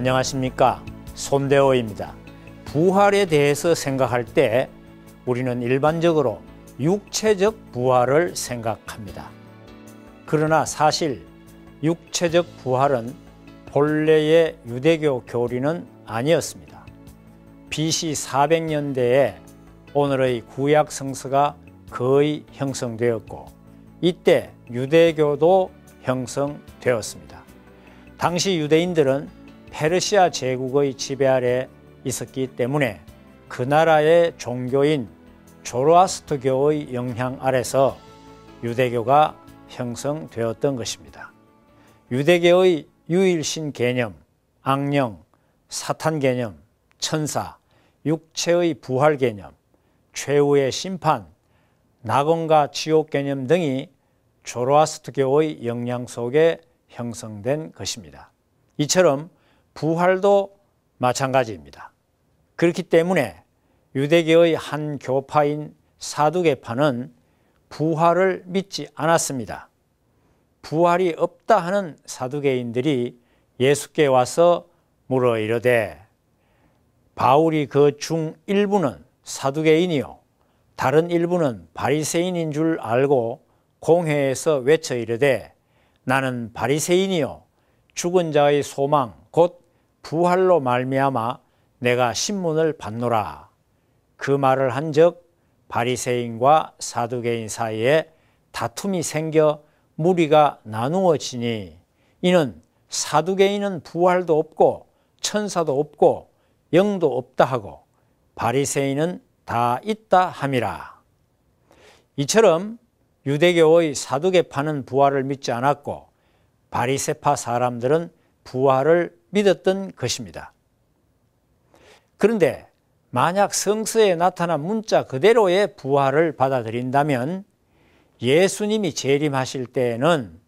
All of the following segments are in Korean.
안녕하십니까, 손대호입니다. 부활에 대해서 생각할 때 우리는 일반적으로 육체적 부활을 생각합니다. 그러나 사실 육체적 부활은 본래의 유대교 교리는 아니었습니다. BC 400년대에 오늘의 구약 성서가 거의 형성되었고, 이때 유대교도 형성되었습니다. 당시 유대인들은 페르시아 제국의 지배 아래 있었기 때문에 그 나라의 종교인 조로아스터교의 영향 아래서 유대교가 형성되었던 것입니다. 유대교의 유일신 개념, 악령, 사탄 개념, 천사, 육체의 부활 개념, 최후의 심판, 낙원과 지옥 개념 등이 조로아스터교의 영향 속에 형성된 것입니다. 이처럼 부활도 마찬가지입니다. 그렇기 때문에 유대교의 한 교파인 사두개파는 부활을 믿지 않았습니다. 부활이 없다 하는 사두개인들이 예수께 와서 물어 이르되, 바울이 그 중 일부는 사두개인이요 다른 일부는 바리새인인 줄 알고 공회에서 외쳐 이르되, 나는 바리새인이요 죽은 자의 소망 곧 부활로 말미암아 내가 신문을 받노라. 그 말을 한즉 바리새인과 사두개인 사이에 다툼이 생겨 무리가 나누어지니, 이는 사두개인은 부활도 없고 천사도 없고 영도 없다 하고 바리새인은 다 있다 함이라. 이처럼 유대교의 사두개파는 부활을 믿지 않았고 바리새파 사람들은 부활을 믿었던 것입니다. 그런데 만약 성서에 나타난 문자 그대로의 부활을 받아들인다면 예수님이 재림하실 때에는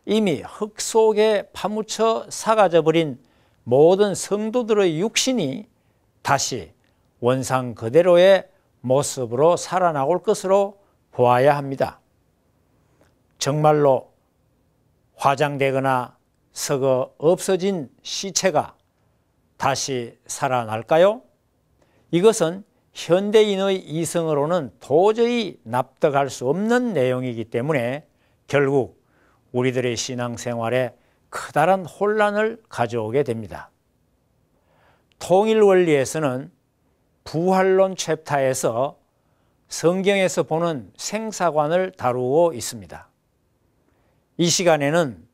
이미 흙 속에 파묻혀 사라져 버린 모든 성도들의 육신이 다시 원상 그대로의 모습으로 살아나올 것으로 보아야 합니다. 정말로 화장되거나 썩어 없어진 시체가 다시 살아날까요? 이것은 현대인의 이성으로는 도저히 납득할 수 없는 내용이기 때문에 결국 우리들의 신앙생활에 커다란 혼란을 가져오게 됩니다. 통일원리에서는 부활론 챕터에서 성경에서 보는 생사관을 다루고 있습니다. 이 시간에는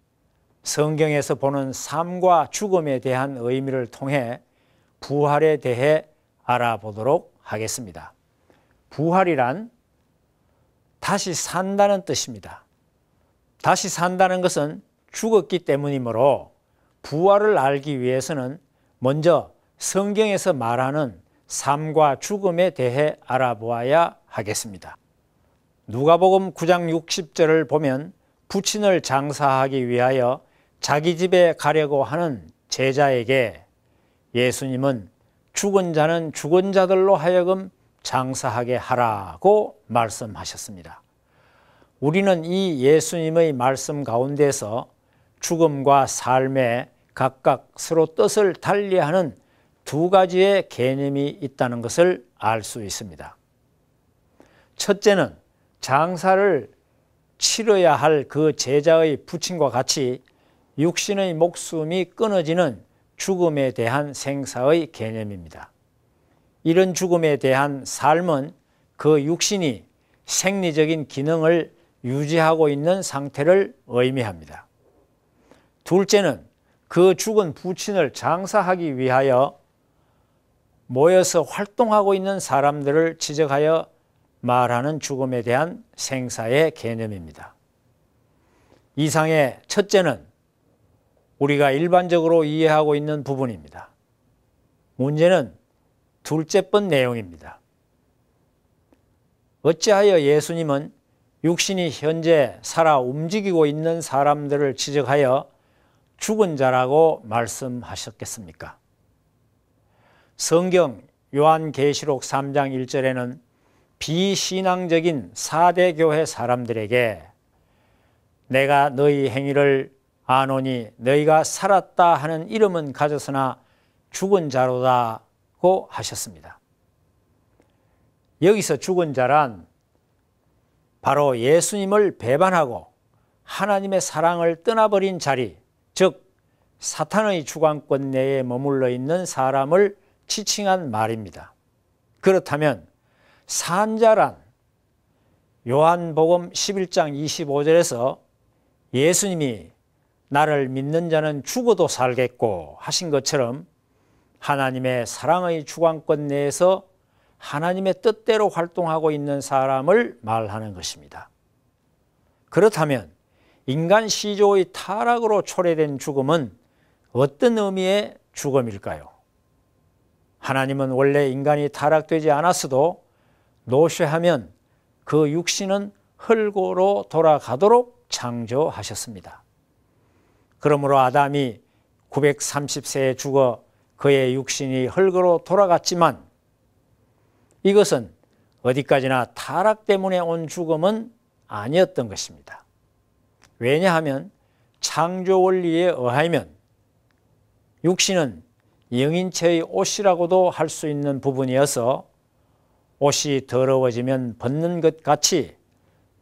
성경에서 보는 삶과 죽음에 대한 의미를 통해 부활에 대해 알아보도록 하겠습니다. 부활이란 다시 산다는 뜻입니다. 다시 산다는 것은 죽었기 때문이므로 부활을 알기 위해서는 먼저 성경에서 말하는 삶과 죽음에 대해 알아보아야 하겠습니다. 누가복음 9장 60절을 보면 부친을 장사하기 위하여 자기 집에 가려고 하는 제자에게 예수님은 죽은 자는 죽은 자들로 하여금 장사하게 하라고 말씀하셨습니다. 우리는 이 예수님의 말씀 가운데서 죽음과 삶에 각각 서로 뜻을 달리하는 두 가지의 개념이 있다는 것을 알 수 있습니다. 첫째는 장사를 치러야 할 그 제자의 부친과 같이 육신의 목숨이 끊어지는 죽음에 대한 생사의 개념입니다. 이런 죽음에 대한 삶은 그 육신이 생리적인 기능을 유지하고 있는 상태를 의미합니다. 둘째는 그 죽은 부친을 장사하기 위하여 모여서 활동하고 있는 사람들을 지적하여 말하는 죽음에 대한 생사의 개념입니다. 이상의 첫째는 우리가 일반적으로 이해하고 있는 부분입니다. 문제는 둘째번 내용입니다. 어찌하여 예수님은 육신이 현재 살아 움직이고 있는 사람들을 지적하여 죽은 자라고 말씀하셨겠습니까? 성경 요한계시록 3장 1절에는 비신앙적인 4대 교회 사람들에게 내가 너희 행위를 아노니 너희가 살았다 하는 이름은 가졌으나 죽은 자로다고 하셨습니다. 여기서 죽은 자란 바로 예수님을 배반하고 하나님의 사랑을 떠나버린 자리, 즉 사탄의 주관권 내에 머물러 있는 사람을 지칭한 말입니다. 그렇다면 산자란 요한복음 11장 25절에서 예수님이 나를 믿는 자는 죽어도 살겠고 하신 것처럼 하나님의 사랑의 주관권 내에서 하나님의 뜻대로 활동하고 있는 사람을 말하는 것입니다. 그렇다면 인간 시조의 타락으로 초래된 죽음은 어떤 의미의 죽음일까요? 하나님은 원래 인간이 타락되지 않았어도 노쇠하면 그 육신은 흙으로 돌아가도록 창조하셨습니다. 그러므로 아담이 930세에 죽어 그의 육신이 흙으로 돌아갔지만 이것은 어디까지나 타락 때문에 온 죽음은 아니었던 것입니다. 왜냐하면 창조 원리에 의하면 육신은 영인체의 옷이라고도 할 수 있는 부분이어서 옷이 더러워지면 벗는 것 같이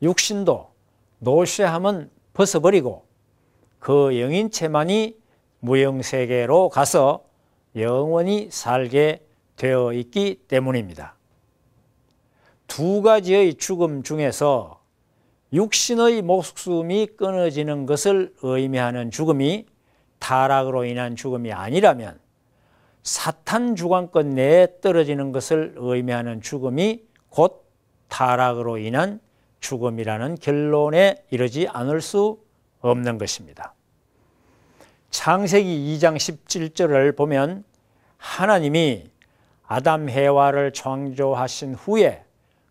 육신도 노쇠함은 벗어버리고 그 영인체만이 무영세계로 가서 영원히 살게 되어 있기 때문입니다. 두 가지의 죽음 중에서 육신의 목숨이 끊어지는 것을 의미하는 죽음이 타락으로 인한 죽음이 아니라면 사탄 주관권 내에 떨어지는 것을 의미하는 죽음이 곧 타락으로 인한 죽음이라는 결론에 이르지 않을 수 없는 것입니다. 창세기 2장 17절을 보면 하나님이 아담 해와를 창조하신 후에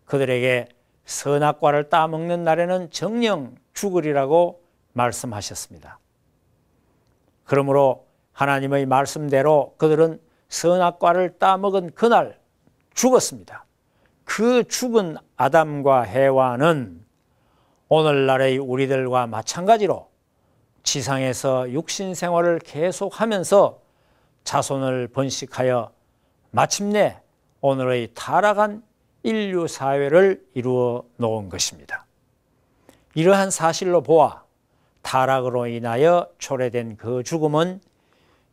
그들에게 선악과를 따먹는 날에는 정녕 죽으리라고 말씀하셨습니다. 그러므로 하나님의 말씀대로 그들은 선악과를 따먹은 그날 죽었습니다. 그 죽은 아담과 해와는 오늘날의 우리들과 마찬가지로 지상에서 육신 생활을 계속하면서 자손을 번식하여 마침내 오늘의 타락한 인류 사회를 이루어 놓은 것입니다. 이러한 사실로 보아 타락으로 인하여 초래된 그 죽음은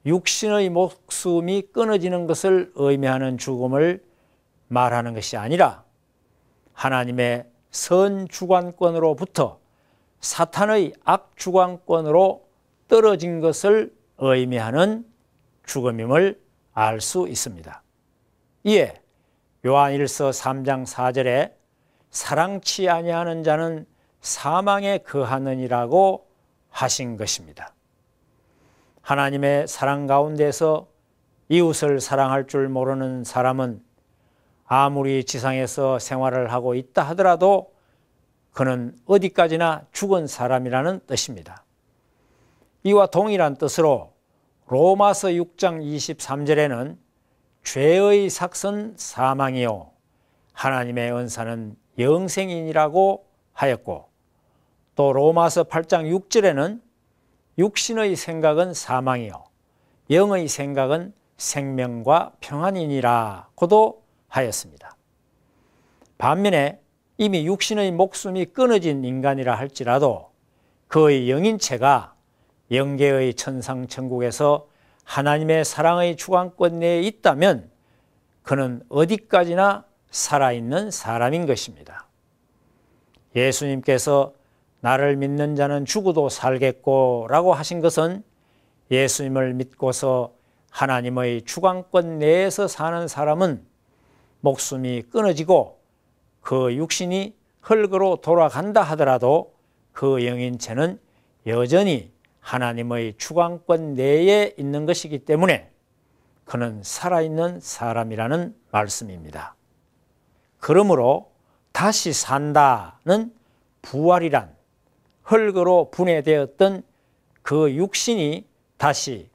육신의 목숨이 끊어지는 것을 의미하는 죽음을 말하는 것이 아니라 하나님의 선 주관권으로부터 사탄의 악 주관권으로 떨어진 것을 의미하는 죽음임을 알 수 있습니다. 이에 요한일서 3장 4절에 사랑치 아니하는 자는 사망에 거하느니라고 하신 것입니다. 하나님의 사랑 가운데서 이웃을 사랑할 줄 모르는 사람은 아무리 지상에서 생활을 하고 있다 하더라도 그는 어디까지나 죽은 사람이라는 뜻입니다. 이와 동일한 뜻으로 로마서 6장 23절에는 죄의 삭은 사망이요 하나님의 은사는 영생이니라고 하였고 또 로마서 8장 6절에는 육신의 생각은 사망이요 영의 생각은 생명과 평안이니라고도 하였습니다. 반면에 이미 육신의 목숨이 끊어진 인간이라 할지라도 그의 영인체가 영계의 천상 천국에서 하나님의 사랑의 주관권 내에 있다면 그는 어디까지나 살아있는 사람인 것입니다. 예수님께서 나를 믿는 자는 죽어도 살겠고 라고 하신 것은 예수님을 믿고서 하나님의 주관권 내에서 사는 사람은 목숨이 끊어지고 그 육신이 흙으로 돌아간다 하더라도 그 영인체는 여전히 하나님의 주관권 내에 있는 것이기 때문에 그는 살아있는 사람이라는 말씀입니다. 그러므로 다시 산다는 부활이란 흙으로 분해되었던 그 육신이 다시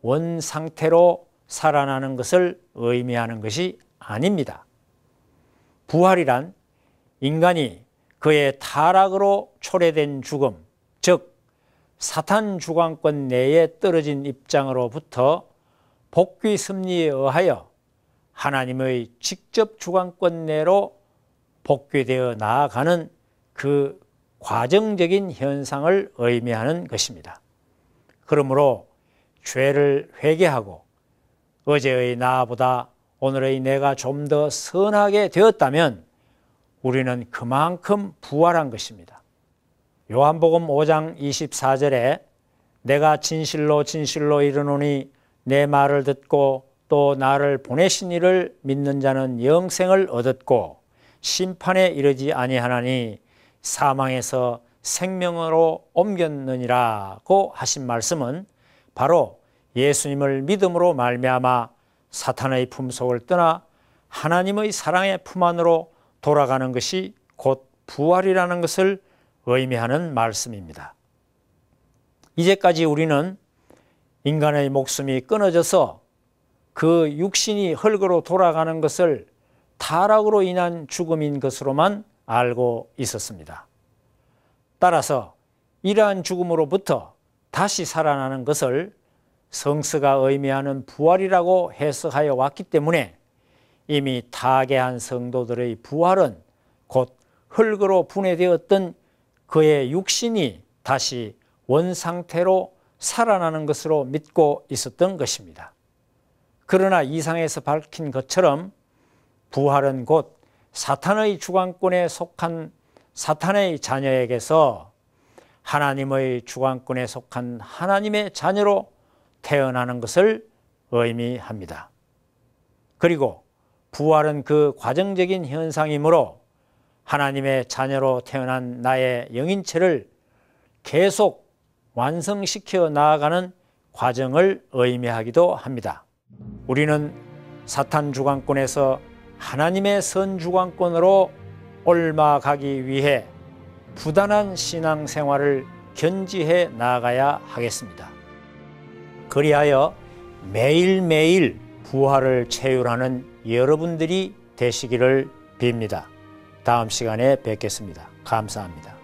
원상태로 살아나는 것을 의미하는 것이 아닙니다. 부활이란 인간이 그의 타락으로 초래된 죽음, 즉 사탄 주관권 내에 떨어진 입장으로부터 복귀 섭리에 의하여 하나님의 직접 주관권 내로 복귀되어 나아가는 그 과정적인 현상을 의미하는 것입니다. 그러므로 죄를 회개하고 어제의 나보다 오늘의 내가 좀 더 선하게 되었다면 우리는 그만큼 부활한 것입니다. 요한복음 5장 24절에 내가 진실로 진실로 이르노니 내 말을 듣고 또 나를 보내신 이를 믿는 자는 영생을 얻었고 심판에 이르지 아니하나니 사망에서 생명으로 옮겼느니라고 하신 말씀은 바로 예수님을 믿음으로 말미암아 사탄의 품속을 떠나 하나님의 사랑의 품 안으로 돌아가는 것이 곧 부활이라는 것을 의미하는 말씀입니다. 이제까지 우리는 인간의 목숨이 끊어져서 그 육신이 흙으로 돌아가는 것을 타락으로 인한 죽음인 것으로만 알고 있었습니다. 따라서 이러한 죽음으로부터 다시 살아나는 것을 성서가 의미하는 부활이라고 해석하여 왔기 때문에 이미 타계한 성도들의 부활은 곧 흙으로 분해되었던 그의 육신이 다시 원상태로 살아나는 것으로 믿고 있었던 것입니다. 그러나 이상에서 밝힌 것처럼 부활은 곧 사탄의 주관권에 속한 사탄의 자녀에게서 하나님의 주관권에 속한 하나님의 자녀로 태어나는 것을 의미합니다. 그리고 부활은 그 과정적인 현상이므로 하나님의 자녀로 태어난 나의 영인체를 계속 완성시켜 나아가는 과정을 의미하기도 합니다. 우리는 사탄 주관권에서 하나님의 선 주관권으로 옮아가기 위해 부단한 신앙생활을 견지해 나아가야 하겠습니다. 그리하여 매일매일 부활을 체휼하는 여러분들이 되시기를 빕니다. 다음 시간에 뵙겠습니다. 감사합니다.